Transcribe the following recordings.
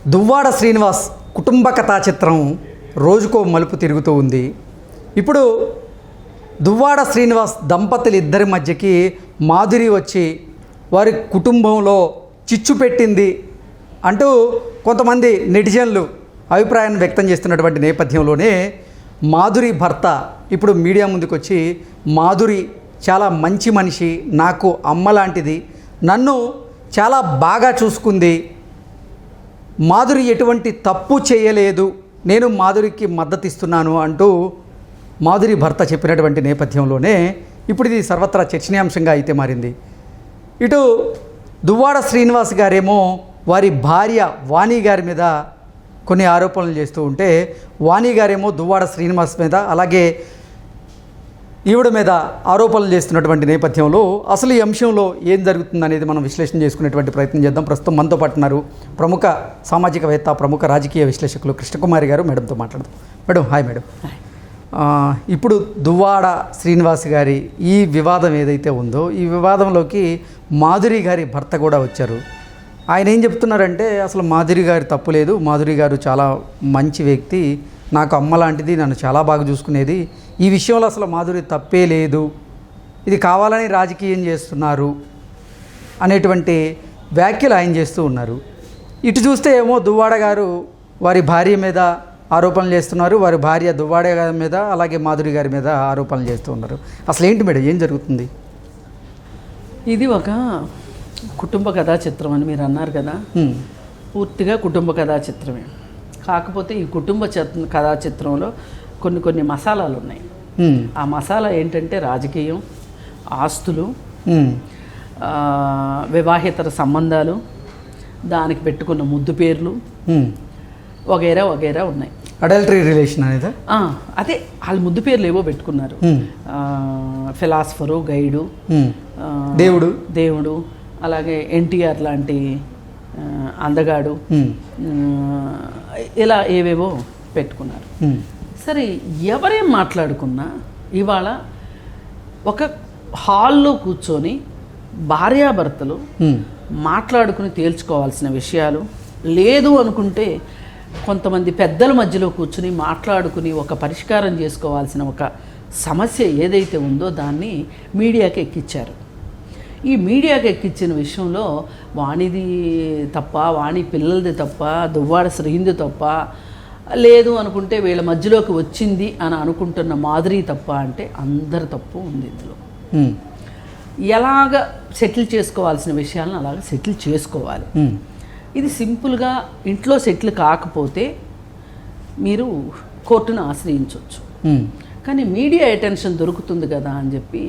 దువ్వాడ శ్రీనివాస్ కుటుంబ కథా చిత్రం రోజుకో మలుపు తిరుగుతూ ఉంది. ఇప్పుడు దువ్వాడ శ్రీనివాస్ దంపతులు ఇద్దరి మధ్యకి మాధురి వచ్చి వారి కుటుంబంలో చిచ్చు పెట్టింది అంటూ కొంతమంది నెటిజన్లు అభిప్రాయాన్ని వ్యక్తం చేస్తున్నటువంటి నేపథ్యంలోనే మాధురి భర్త ఇప్పుడు మీడియా ముందుకు వచ్చి, మాధురి చాలా మంచి మనిషి, నాకు అమ్మ లాంటిది, నన్ను చాలా బాగా చూసుకుంది, మాధురి ఎటువంటి తప్పు చేయలేదు, నేను మాధురికి మద్దతు ఇస్తున్నాను అంటూ మాధురి భర్త చెప్పినటువంటి నేపథ్యంలోనే ఇప్పుడు ఇది సర్వత్రా చర్చనీయాంశంగా అయితే మారింది. ఇటు దువ్వాడ శ్రీనివాస్ గారేమో వారి భార్య వాణి గారి మీద కొన్ని ఆరోపణలు చేస్తూ ఉంటే, వాణి గారేమో దువ్వాడ శ్రీనివాస్ మీద అలాగే ఈవిడ మీద ఆరోపణలు చేస్తున్నటువంటి నేపథ్యంలో అసలు ఈ అంశంలో ఏం జరుగుతుందనేది మనం విశ్లేషణ చేసుకునేటువంటి ప్రయత్నం చేద్దాం. ప్రస్తుతం మనతో పాటు ఉన్నారు ప్రముఖ సామాజికవేత్త, ప్రముఖ రాజకీయ విశ్లేషకులు కృష్ణకుమారి గారు. మేడంతో మాట్లాడదాం. Madam, hi madam. ఇప్పుడు దువ్వాడ శ్రీనివాస్ గారి ఈ వివాదం ఏదైతే ఉందో, ఈ వివాదంలోకి మాధురి గారి భర్త కూడా వచ్చారు. ఆయన ఏం చెప్తున్నారంటే, అసలు మాధురి గారి తప్పు లేదు, మాధురి గారు చాలా మంచి వ్యక్తి, నాకు అమ్మ లాంటిది, నన్ను చాలా బాగా చూసుకునేది, ఈ విషయంలో అసలు మాధురి తప్పే లేదు, ఇది కావాలని రాజకీయం చేస్తున్నారు అనేటువంటి వ్యాఖ్యలు ఆయన చేస్తూ ఉన్నారు. ఇటు చూస్తే ఏమో దువ్వాడ గారు వారి భార్య మీద ఆరోపణలు చేస్తున్నారు, వారి భార్య దువ్వాడ గారి మీద అలాగే మాధురి గారి మీద ఆరోపణలు చేస్తూ ఉన్నారు. అసలు ఏంటి మేడం, ఏం జరుగుతుంది? ఇది ఒక కుటుంబ కథా చిత్రం అని మీరు అన్నారు కదా, పూర్తిగా కుటుంబ కథా చిత్రమే. కాకపోతే ఈ కుటుంబ కథా చిత్రంలో కొన్ని మసాలాలు ఉన్నాయి. ఆ మసాలా ఏంటంటే రాజకీయం, ఆస్తులు, వివాహేతర సంబంధాలు, దానికి పెట్టుకున్న ముద్దు పేర్లు వగైరా వగైరా ఉన్నాయి. అడల్టరీ రిలేషన్ అనేది అదే వాళ్ళు ముద్దు పేర్లు ఏవో పెట్టుకున్నారు. ఫిలాసఫరు, గైడు, దేవుడు, అలాగే ఎన్టీఆర్ లాంటి అందగాడు, ఇలా ఏవేవో పెట్టుకున్నారు. సరే, ఎవరేం మాట్లాడుకున్నా ఇవాళ ఒక హాల్లో కూర్చొని భార్యాభర్తలు మాట్లాడుకుని తేల్చుకోవాల్సిన విషయాలు, లేదు అనుకుంటే కొంతమంది పెద్దల మధ్యలో కూర్చుని మాట్లాడుకుని ఒక పరిష్కారం చేసుకోవాల్సిన ఒక సమస్య ఏదైతే ఉందో దాన్ని మీడియాకి ఎక్కించారు. ఈ మీడియాకి ఎక్కించిన విషయంలో వాణిది తప్ప, వాణి పిల్లలది తప్ప, దువ్వాడ శ్రీంది తప్ప, లేదు అనుకుంటే వీళ్ళ మధ్యలోకి వచ్చింది అని అనుకుంటున్న మాధురి తప్ప అంటే అందరి తప్పు ఉంది ఇందులో. ఎలాగ సెటిల్ చేసుకోవాల్సిన విషయాలను అలాగ సెటిల్ చేసుకోవాలి. ఇది సింపుల్గా ఇంట్లో సెటిల్ కాకపోతే మీరు కోర్టును ఆశ్రయించవచ్చు. కానీ మీడియా అటెన్షన్ దొరుకుతుంది కదా అని చెప్పి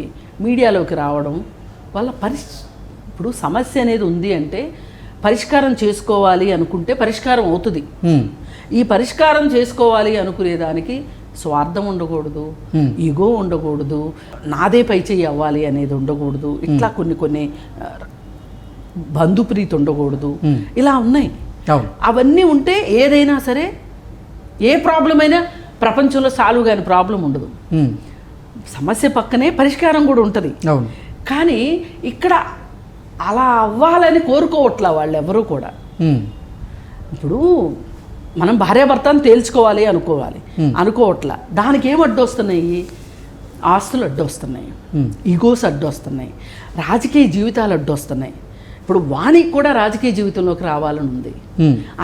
మీడియాలోకి రావడం వల్ల ఇప్పుడు సమస్య అనేది ఉంది అంటే పరిష్కారం చేసుకోవాలి అనుకుంటే పరిష్కారం అవుతుంది. ఈ పరిష్కారం చేసుకోవాలి అనుకునేదానికి స్వార్థం ఉండకూడదు, ఈగో ఉండకూడదు, నాదే పై చెయ్యి అవ్వాలి అనేది ఉండకూడదు, ఇట్లా కొన్ని బంధుప్రీతి ఉండకూడదు, ఇలా ఉన్నాయి. అవన్నీ ఉంటే ఏదైనా సరే, ఏ ప్రాబ్లం అయినా ప్రపంచంలో సాల్వ్ కాని ప్రాబ్లం ఉండదు. సమస్య పక్కనే పరిష్కారం కూడా ఉంటుంది. కానీ ఇక్కడ అలా అవ్వాలని కోరుకోవట్లా వాళ్ళు ఎవరు కూడా. ఇప్పుడు మనం భార్యాభర్తను తేల్చుకోవాలి అనుకోవట్లా. దానికి ఏం అడ్డు వస్తున్నాయి? ఆస్తులు అడ్డు వస్తున్నాయి, ఈగోస్ అడ్డు వస్తున్నాయి, రాజకీయ జీవితాలు అడ్డు వస్తున్నాయి. ఇప్పుడు వాణికి కూడా రాజకీయ జీవితంలోకి రావాలని ఉంది.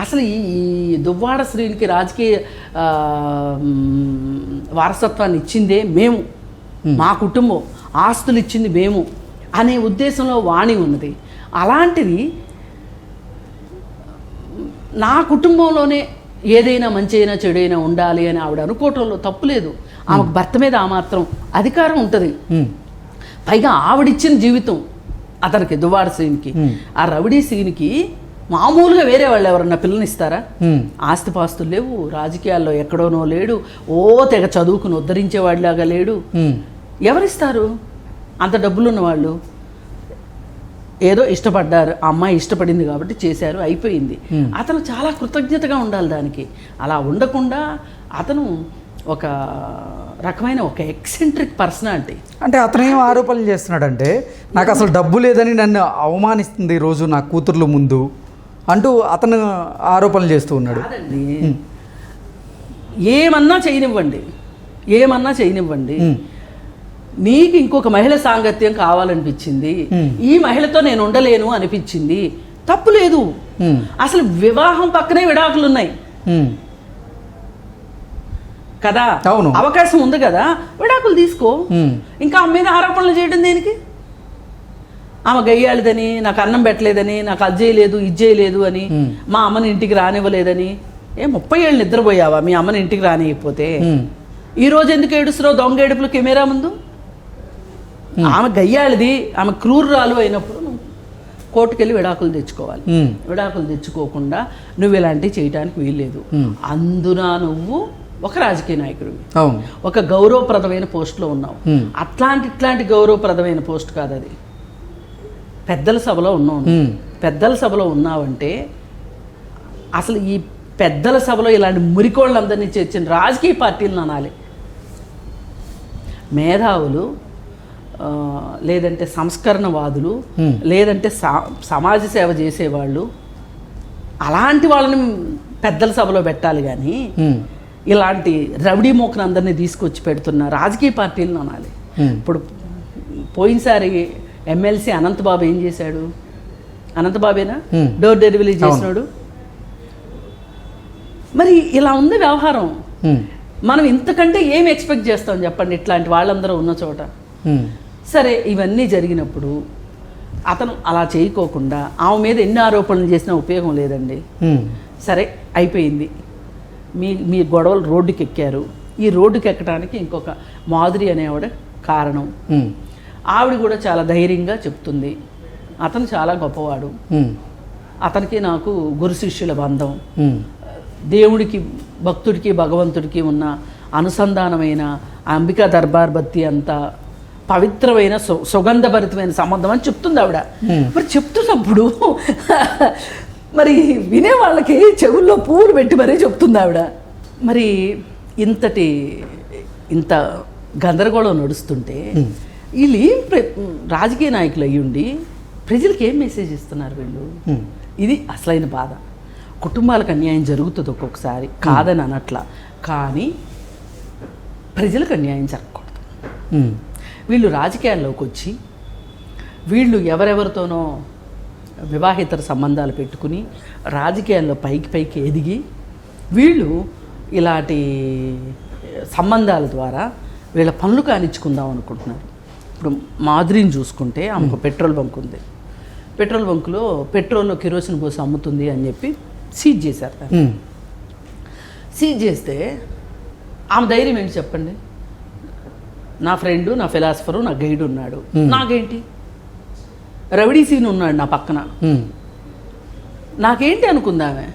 అసలు ఈ దువ్వాడ శ్రీనికి రాజకీయ వారసత్వాన్ని ఇచ్చిందే మేము, మా కుటుంబం, ఆస్తులు ఇచ్చింది మేము అనే ఉద్దేశంలో వాణి ఉన్నది. అలాంటిది నా కుటుంబంలోనే ఏదైనా మంచి అయినా చెడైనా ఉండాలి అని ఆవిడ అనుకోవటంలో తప్పులేదు. ఆమెకు భర్త మీద ఆ మాత్రం అధికారం ఉంటుంది. పైగా ఆవిడిచ్చిన జీవితం అతనికి, దువ్వాడ శ్రీనికి. ఆ రౌడీ శ్రీనికి మామూలుగా వేరే వాళ్ళు ఎవరన్నా పిల్లనిస్తారా? ఆస్తిపాస్తులు లేవు, రాజకీయాల్లో ఎక్కడోనో లేడు, ఓ తెగ చదువుకుని ఉద్ధరించేవాడిలాగా లేడు. ఎవరిస్తారు? అంత డబ్బులున్న వాళ్ళు ఏదో ఇష్టపడ్డారు, ఆ అమ్మాయి ఇష్టపడింది కాబట్టి చేశారు, అయిపోయింది. అతను చాలా కృతజ్ఞతగా ఉండాలి దానికి. అలా ఉండకుండా అతను ఒక రకమైన ఒక ఎక్సెంట్రిక్ పర్సనాలిటీ. అంటే అతను ఏం ఆరోపణలు చేస్తున్నాడంటే, నాకు అసలు డబ్బు లేదని నన్ను అవమానిస్తుంది రోజు నా కూతుర్ల ముందు, అంటూ అతను ఆరోపణలు చేస్తూ ఉన్నాడు. కాదండి, ఏమన్నా చేయనివ్వండి, నీకు ఇంకొక మహిళ సాంగత్యం కావాలనిపించింది, ఈ మహిళతో నేను ఉండలేను అనిపించింది, తప్పు లేదు. అసలు వివాహం పక్కనే విడాకులు ఉన్నాయి కదా, అవును, అవకాశం ఉంది కదా, విడాకులు తీసుకో. ఇంకా ఆమె మీద ఆరోపణలు చేయడం దేనికి? ఆమె గయ్యాలిదని, నాకు అన్నం పెట్టలేదని, నాకు అది చేయలేదు ఇది చేయలేదు అని, మా అమ్మని ఇంటికి రానివ్వలేదని. 30 ఏళ్ళు నిద్రపోయావా మీ అమ్మని ఇంటికి రానియకపోతే? ఈరోజు ఎందుకు ఏడుస్తున్నావు దొంగ ఏడుపులు కెమెరా ముందు? ఆమె గయ్యాలిది, ఆమె క్రూరురాలు అయినప్పుడు నువ్వు కోర్టుకెళ్ళి విడాకులు తెచ్చుకోవాలి. విడాకులు తెచ్చుకోకుండా నువ్వు ఇలాంటివి చేయడానికి వీల్లేదు. అందున నువ్వు ఒక రాజకీయ నాయకుడివి, ఒక గౌరవప్రదమైన పోస్టులో ఉన్నావు. ఇట్లాంటి గౌరవప్రదమైన పోస్ట్ కాదు అది. పెద్దల సభలో ఉన్నావు. పెద్దల సభలో ఉన్నావంటే అసలు ఈ పెద్దల సభలో ఇలాంటి మురికోళ్ళందరినీ చేర్చిన రాజకీయ పార్టీలను అనాలి. మేధావులు, లేదంటే సంస్కరణవాదులు, లేదంటే సమాజ సేవ చేసేవాళ్ళు, అలాంటి వాళ్ళని పెద్దల సభలో పెట్టాలి. కానీ ఇలాంటి రౌడీ మోకను అందరినీ తీసుకొచ్చి పెడుతున్న రాజకీయ పార్టీలను అనాలి. ఇప్పుడు పోయినసారి ఎమ్మెల్సీ అనంతబాబు ఏం చేశాడు? అనంతబాబేనా డోర్ డెలివరీ చేసినాడు? మరి ఇలా ఉంది వ్యవహారం. మనం ఇంతకంటే ఏం ఎక్స్పెక్ట్ చేస్తాం చెప్పండి ఇట్లాంటి వాళ్ళందరూ ఉన్న చోట? సరే, ఇవన్నీ జరిగినప్పుడు అతను అలా చేయకోకుండా ఆమె మీద ఎన్ని ఆరోపణలు చేసినా ఉపయోగం లేదండి. సరే, అయిపోయింది. మీ గొడవలు రోడ్డుకి ఎక్కారు. ఈ రోడ్డుకి ఎక్కడానికి ఇంకొక మాధురి అనేవాడ కారణం. ఆవిడ కూడా చాలా ధైర్యంగా చెప్తుంది, అతను చాలా గొప్పవాడు, అతనికి నాకు గురు శిష్యుల బంధం, దేవుడికి భక్తుడికి భగవంతుడికి ఉన్న అనుసంధానమైన అంబికా దర్బార్ బత్తి అంత పవిత్రమైన సుగంధభరితమైన సంబంధం అని చెప్తుంది ఆవిడ. మరి చెప్తున్నప్పుడు మరి వినే వాళ్ళకి చెవుల్లో పూలు పెట్టి మరీ చెప్తుంది ఆవిడ. మరి ఇంత గందరగోళం నడుస్తుంటే వీళ్ళు ఏం రాజకీయ నాయకులు అయ్యుండి ప్రజలకు ఏం మెసేజ్ ఇస్తున్నారు వీళ్ళు? ఇది అసలైన బాధ. కుటుంబాలకు అన్యాయం జరుగుతుంది ఒక్కొక్కసారి, కాదని అనట్లా, కానీ ప్రజలకు అన్యాయం జరగకూడదు. వీళ్ళు రాజకీయాల్లోకి వచ్చి వీళ్ళు ఎవరెవరితోనో వివాహేతర సంబంధాలు పెట్టుకుని రాజకీయాల్లో పైకి ఎదిగి వీళ్ళు ఇలాంటి సంబంధాల ద్వారా వీళ్ళ పనులు కానిచ్చుకుందాం అనుకుంటున్నారు. ఇప్పుడు మాధురిని చూసుకుంటే ఆమెకు పెట్రోల్ బంక్ ఉంది. పెట్రోల్ బంకులో పెట్రోల్లో కిరోసిన్ పోసి అమ్ముతుంది అని చెప్పి సీజ్ చేశారు. సీజ్ చేస్తే ఆమె ధైర్యం ఏంటి చెప్పండి? నా ఫ్రెండు, నా ఫిలాసఫరు, నా గైడ్ ఉన్నాడు, నాకేంటి? రవిడీ సీన్ ఉన్నాడు నా పక్కన, నాకేంటి అనుకుందామే?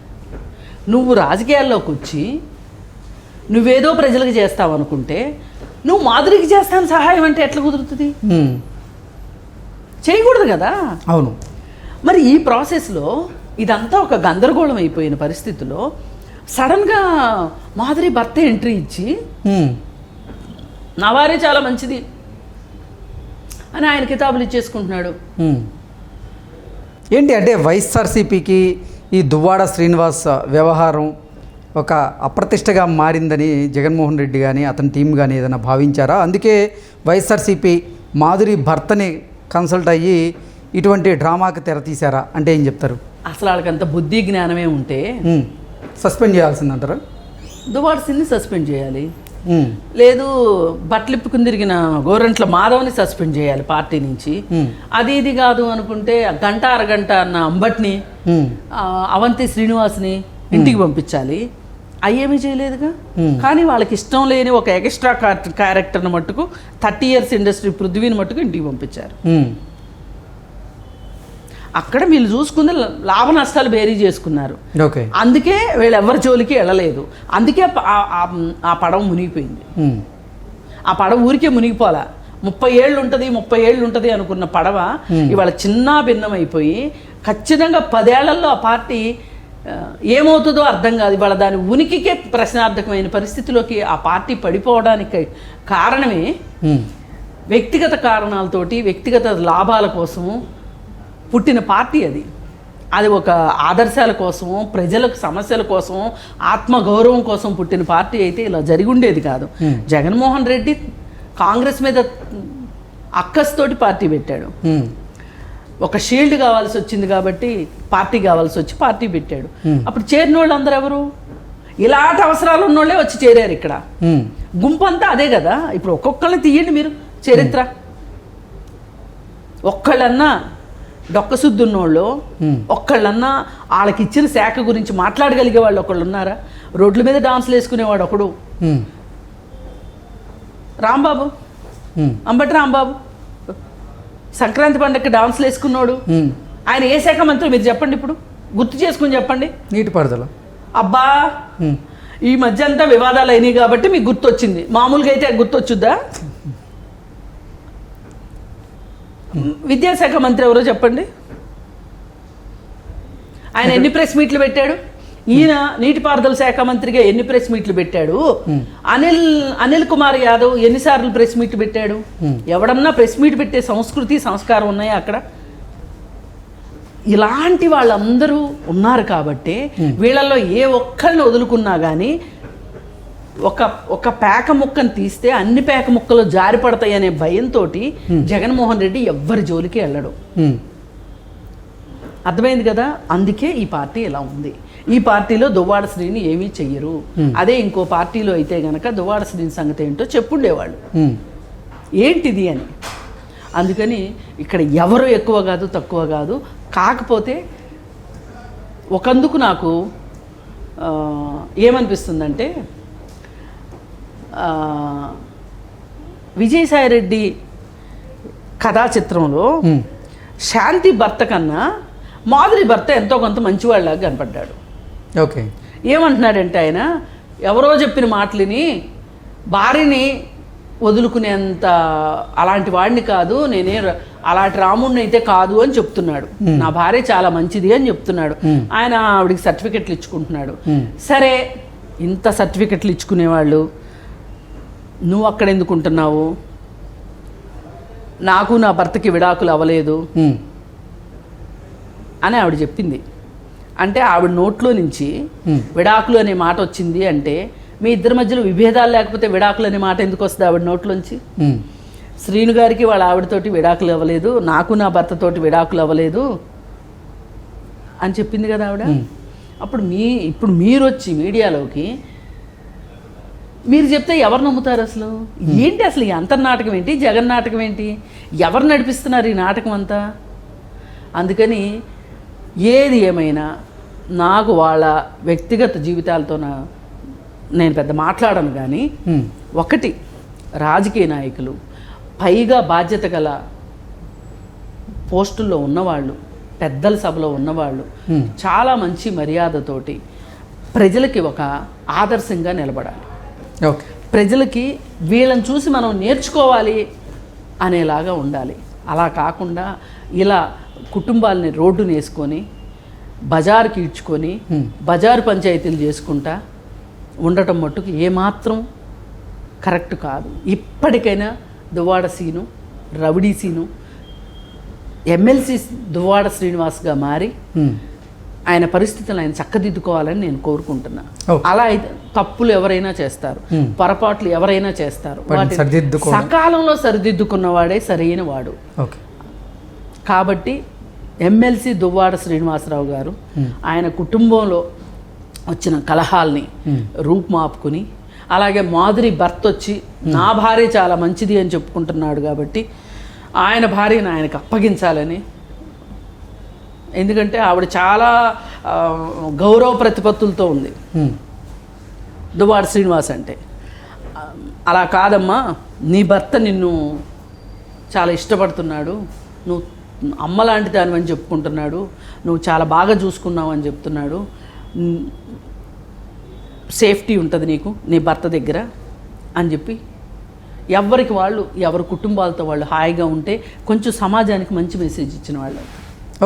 నువ్వు రాజకీయాల్లోకి వచ్చి నువ్వేదో ప్రజలకు చేస్తావు అనుకుంటే నువ్వు మాధురికి చేస్తాను సహాయం అంటే ఎట్లా కుదురుతుంది? చేయకూడదు కదా. అవును. మరి ఈ ప్రాసెస్లో ఇదంతా ఒక గందరగోళం అయిపోయిన పరిస్థితిలో సడన్గా మాధురి భర్త ఎంట్రీ ఇచ్చి నా వారే చాలా మంచిది అని ఆయన కితాబులు ఇచ్చేసుకుంటున్నాడు. ఏంటి అంటే వైఎస్ఆర్సీపీకి ఈ దువ్వాడ శ్రీనివాస్ వ్యవహారం ఒక అప్రతిష్టగా మారిందని జగన్మోహన్ రెడ్డి కానీ అతని టీం కానీ ఏదైనా భావించారా? అందుకే వైఎస్ఆర్సీపీ మాధురి భర్తని కన్సల్ట్ అయ్యి ఇటువంటి డ్రామాకి తెర తీశారా అంటే ఏం చెప్తారు? అసలు వాళ్ళకంత బుద్ధి జ్ఞానమే ఉంటే సస్పెండ్ చేయాల్సిందంటారా? దువ్వాడ శ్రీని సస్పెండ్ చేయాలి, లేదు బట్టలిప్పుకుని తిరిగిన గోరంట్ల మాధవ్ని సస్పెండ్ చేయాలి పార్టీ నుంచి. అది ఇది కాదు అనుకుంటే గంట అరగంట అన్న అంబట్ని, అవంతి శ్రీనివాస్ని ఇంటికి పంపించాలి. అయ్యేమీ చేయలేదుగా. కానీ వాళ్ళకి ఇష్టం లేని ఒక ఎక్స్ట్రా క్యారెక్టర్ని మట్టుకు 30 years ఇండస్ట్రీ పృథ్వీని మట్టుకు ఇంటికి పంపించారు. అక్కడ వీళ్ళు చూసుకుంది లాభ నష్టాలు బేరీ చేసుకున్నారు. అందుకే వీళ్ళు ఎవరి జోలికి వెళ్ళలేదు. అందుకే ఆ పడవ మునిగిపోయింది. ఆ పడవ ఊరికే మునిగిపోలా. 30 ఏళ్ళు ఉంటుంది అనుకున్న పడవ ఇవాళ చిన్న భిన్నం అయిపోయి ఖచ్చితంగా 10 ఏళ్లలో ఆ పార్టీ ఏమవుతుందో అర్థం కాదు. ఇవాళ దాని ఉనికికే ప్రశ్నార్థకమైన పరిస్థితిలోకి ఆ పార్టీ పడిపోవడానికి కారణమే వ్యక్తిగత కారణాలతోటి, వ్యక్తిగత లాభాల కోసము పుట్టిన పార్టీ అది. అది ఒక ఆదర్శాల కోసమో ప్రజలకు సమస్యల కోసమో ఆత్మగౌరవం కోసం పుట్టిన పార్టీ అయితే ఇలా జరిగి ఉండేది కాదు. జగన్మోహన్ రెడ్డి కాంగ్రెస్ మీద అక్కస్తోటి పార్టీ పెట్టాడు. ఒక షీల్డ్ కావాల్సి వచ్చింది కాబట్టి పార్టీ కావాల్సి వచ్చి పార్టీ పెట్టాడు. అప్పుడు చేరిన వాళ్ళు అందరూ ఎవరు? ఇలాంటి అవసరాలు ఉన్నోళ్ళే వచ్చి చేరారు. ఇక్కడ గుంపు అంతా అదే కదా. ఇప్పుడు ఒక్కొక్కళ్ళని తీయండి మీరు చరిత్ర. ఒక్కళ్ళన్నా డొక్కశుద్ధి ఉన్నోళ్ళు, ఒక్కళ్ళన్నా వాళ్ళకి ఇచ్చిన శాఖ గురించి మాట్లాడగలిగే వాళ్ళు ఒకళ్ళు ఉన్నారా? రోడ్ల మీద డాన్సులు వేసుకునేవాడు ఒకడు రాంబాబు, అంబటి రాంబాబు. సంక్రాంతి పండగకి డాన్సులు వేసుకున్నాడు. ఆయన ఏ శాఖ మంత్రి మీరు చెప్పండి, ఇప్పుడు గుర్తు చేసుకుని చెప్పండి. నీటిపారుదల. అబ్బా, ఈ మధ్య అంతా వివాదాలు అయినాయి కాబట్టి మీకు గుర్తొచ్చింది. మామూలుగా అయితే గుర్తొచ్చుద్దా? విద్యాశాఖ మంత్రి ఎవరో చెప్పండి. ఆయన ఎన్ని ప్రెస్ మీట్లు పెట్టాడు? ఈయన నీటిపారుదల శాఖ మంత్రిగా ఎన్ని ప్రెస్ మీట్లు పెట్టాడు? అనిల్ కుమార్ యాదవ్ ఎన్నిసార్లు ప్రెస్ మీట్లు పెట్టాడు? ఎవడన్నా ప్రెస్ మీట్ పెట్టే సంస్కృతి సంస్కారం ఉన్నాయా అక్కడ? ఇలాంటి వాళ్ళందరూ ఉన్నారు కాబట్టి వీళ్ళల్లో ఏ ఒక్కరిని వదులుకున్నా కానీ ఒక పేక ముక్కను తీస్తే అన్ని పేక ముక్కలు జారిపడతాయి అనే భయంతో జగన్మోహన్ రెడ్డి ఎవ్వరి జోలికి వెళ్ళడు. అర్థమైంది కదా. అందుకే ఈ పార్టీ ఇలా ఉంది. ఈ పార్టీలో దువ్వాడ శ్రీని ఏమీ చెయ్యరు. అదే ఇంకో పార్టీలో అయితే గనక దువ్వాడ శ్రీని సంగతి ఏంటో చెప్పుండేవాళ్ళు ఏంటిది అని. అందుకని ఇక్కడ ఎవరు ఎక్కువ కాదు తక్కువ కాదు. కాకపోతే ఒకందుకు నాకు ఏమనిపిస్తుందంటే, విజయసాయిరెడ్డి కథా చిత్రంలో శాంతి భర్త కన్నా మాధురి భర్త ఎంతో కొంత మంచివాళ్ళలాగా కనపడ్డాడు. ఓకే. ఏమంటున్నాడంటే ఆయన ఎవరో చెప్పిన మాటలని భార్యని వదులుకునేంత అలాంటి వాడిని కాదు, నేనే అలాంటి రాముడిని అయితే కాదు అని చెప్తున్నాడు. నా భార్య చాలా మంచిది అని చెప్తున్నాడు. ఆయన ఆవిడికి సర్టిఫికెట్లు ఇచ్చుకుంటున్నాడు. సరే, ఇంత సర్టిఫికెట్లు ఇచ్చుకునేవాళ్ళు నువ్వు అక్కడ ఎందుకుంటున్నావు? నాకు నా భర్తకి విడాకులు అవ్వలేదు అని ఆవిడ చెప్పింది. అంటే ఆవిడ నోట్లో నుంచి విడాకులు అనే మాట వచ్చింది అంటే మీ ఇద్దరి మధ్యలో విభేదాలు లేకపోతే విడాకులు అనే మాట ఎందుకు వస్తుంది ఆవిడ నోట్లోంచి? శ్రీను గారికి వాళ్ళ ఆవిడతోటి విడాకులు అవ్వలేదు, నాకు నా భర్తతోటి విడాకులు అవ్వలేదు అని చెప్పింది కదా ఆవిడ. ఇప్పుడు మీరు వచ్చి మీడియాలోకి మీరు చెప్తే ఎవరు నమ్ముతారు? అసలు ఏంటి అసలు ఈ అంతర్నాటకం ఏంటి? జగన్ నాటకం ఏంటి? ఎవరు నడిపిస్తున్నారు ఈ నాటకం అంతా? అందుకని ఏది ఏమైనా నాకు వాళ్ళ వ్యక్తిగత జీవితాలతో నేను పెద్ద మాట్లాడను. కానీ ఒకటి, రాజకీయ నాయకులు పైగా బాధ్యత గల పోస్టుల్లో ఉన్నవాళ్ళు, పెద్దల సభలో ఉన్నవాళ్ళు చాలా మంచి మర్యాదతోటి ప్రజలకి ఒక ఆదర్శంగా నిలబడాలి. ప్రజలకి వీళ్ళని చూసి మనం నేర్చుకోవాలి అనేలాగా ఉండాలి. అలా కాకుండా ఇలా కుటుంబాలని రోడ్డును వేసుకొని బజారుకి ఇడ్చుకొని బజారు పంచాయతీలు చేసుకుంటా ఉండటం మట్టుకు ఏమాత్రం కరెక్ట్ కాదు. ఇప్పటికైనా దువ్వాడ సీను, రౌడీ సీను ఎమ్మెల్సీ దువ్వాడ శ్రీనివాస్గా మారి ఆయన పరిస్థితులను ఆయన చక్కదిద్దుకోవాలని నేను కోరుకుంటున్నా. అలా అయితే తప్పులు ఎవరైనా చేస్తారు, పొరపాట్లు ఎవరైనా చేస్తారు. సకాలంలో సరిదిద్దుకున్నవాడే సరైన వాడు. కాబట్టి ఎమ్మెల్సీ దువ్వాడ శ్రీనివాసరావు గారు ఆయన కుటుంబంలో వచ్చిన కలహాల్ని రూపుమాపుకుని, అలాగే మాధురి భర్త వచ్చి నా భార్య చాలా మంచిది అని చెప్పుకుంటున్నాడు కాబట్టి ఆయన భార్యను ఆయనకు అప్పగించాలని. ఎందుకంటే ఆవిడ చాలా గౌరవ ప్రతిపత్తులతో ఉంది దువ్వాడ శ్రీనివాస్ అంటే. అలా కాదమ్మా, నీ భర్త నిన్ను చాలా ఇష్టపడుతున్నాడు, నువ్వు అమ్మ లాంటి దానివని చెప్పుకుంటున్నాడు, నువ్వు చాలా బాగా చూసుకున్నావు అని చెప్తున్నాడు, సేఫ్టీ ఉంటుంది నీకు నీ భర్త దగ్గర అని చెప్పి ఎవరికి వాళ్ళు ఎవరి కుటుంబాలతో వాళ్ళు హాయిగా ఉంటే కొంచెం సమాజానికి మంచి మెసేజ్ ఇచ్చిన వాళ్ళు.